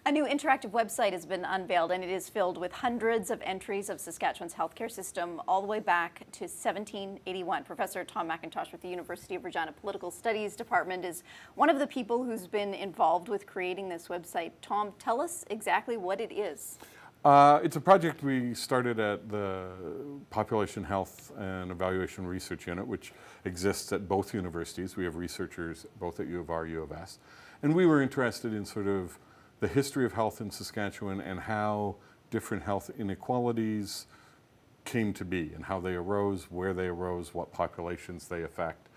A new interactive website has been unveiled, and it is filled with hundreds of entries of Saskatchewan's healthcare system all the way back to 1781. Professor Tom McIntosh with the University of Regina Political Studies Department is one of the people who's been involved with creating this website. Tom, tell us exactly what it is. It's a project we started at the Population Health and Evaluation Research Unit, which exists at both universities. We have researchers both at U of R, U of S. And we were interested in sort of the history of health in Saskatchewan and how different health inequalities came to be and how they arose, where they arose, what populations they affect.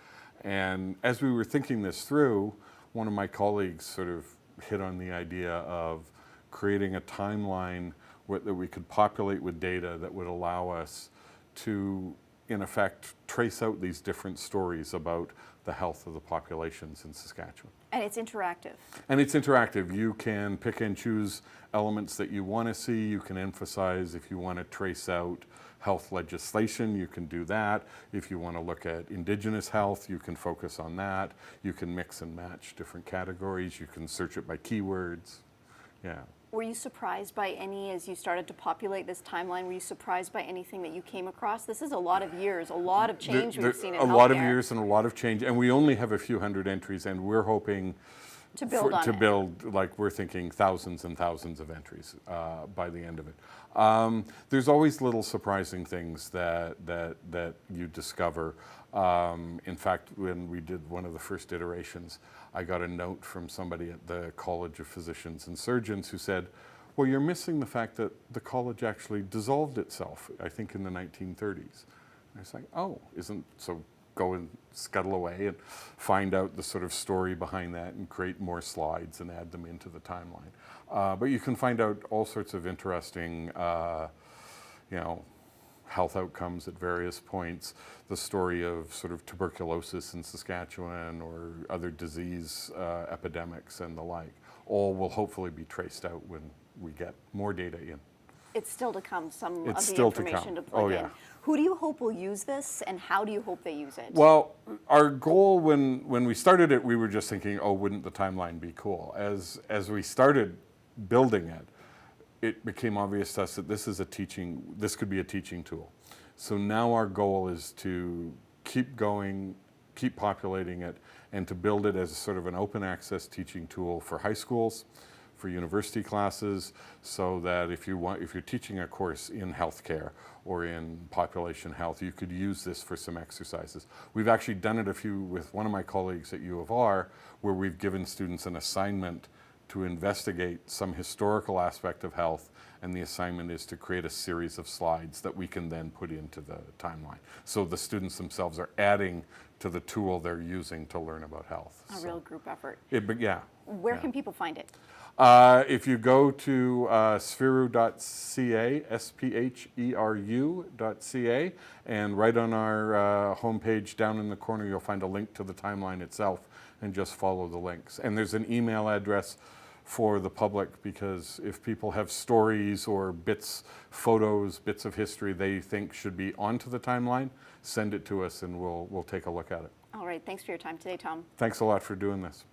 And as we were thinking this through, one of my colleagues sort of hit on the idea of creating a timeline that we could populate with data that would allow us to, in effect, trace out these different stories about the health of the populations in Saskatchewan. And it's interactive. And it's interactive. You can pick and choose elements that you want to see. You can emphasize if you want to trace out health legislation, you can do that. If you want to look at Indigenous health, you can focus on that. You can mix and match different categories. You can search it by keywords. Yeah. Were you surprised by any, as you started to populate this timeline, were you surprised by anything that you came across? This is a lot of years, a lot of change we've seen in healthcare. A lot of years and a lot of change, and we only have a few hundred entries, and we're hoping to build like we're thinking thousands and thousands of entries by the end of it. There's always little surprising things that you discover. In fact, when we did one of the first iterations, I got a note from somebody at the College of Physicians and Surgeons who said, well, you're missing the fact that the college actually dissolved itself, I think in the 1930s. And I was like, oh, so go and scuttle away and find out the sort of story behind that and create more slides and add them into the timeline. But you can find out all sorts of interesting, health outcomes at various points, the story of sort of tuberculosis in Saskatchewan or other disease epidemics and the like. All will hopefully be traced out when we get more data in. It's still to come, some it's of the information to plug in. Yeah. Who do you hope will use this, and how do you hope they use it? Well, our goal when we started it, we were just thinking, oh, wouldn't the timeline be cool? As we started building it, it became obvious to us that this could be a teaching tool. So now our goal is to keep going, keep populating it, and to build it as a sort of an open access teaching tool for high schools, for university classes, so that if you're teaching a course in healthcare or in population health, you could use this for some exercises. We've actually done it with one of my colleagues at U of R, where we've given students an assignment to investigate some historical aspect of health, and the assignment is to create a series of slides that we can then put into the timeline. So the students themselves are adding to the tool they're using to learn about health. Real group effort. Yeah. Where can people find it? If you go to spheru.ca, spheru.ca, and right on our homepage down in the corner, you'll find a link to the timeline itself, and just follow the links. And there's an email address for the public, because if people have stories or photos, bits of history they think should be onto the timeline, send it to us and we'll take a look at it. All right, thanks for your time today, Tom. Thanks a lot for doing this.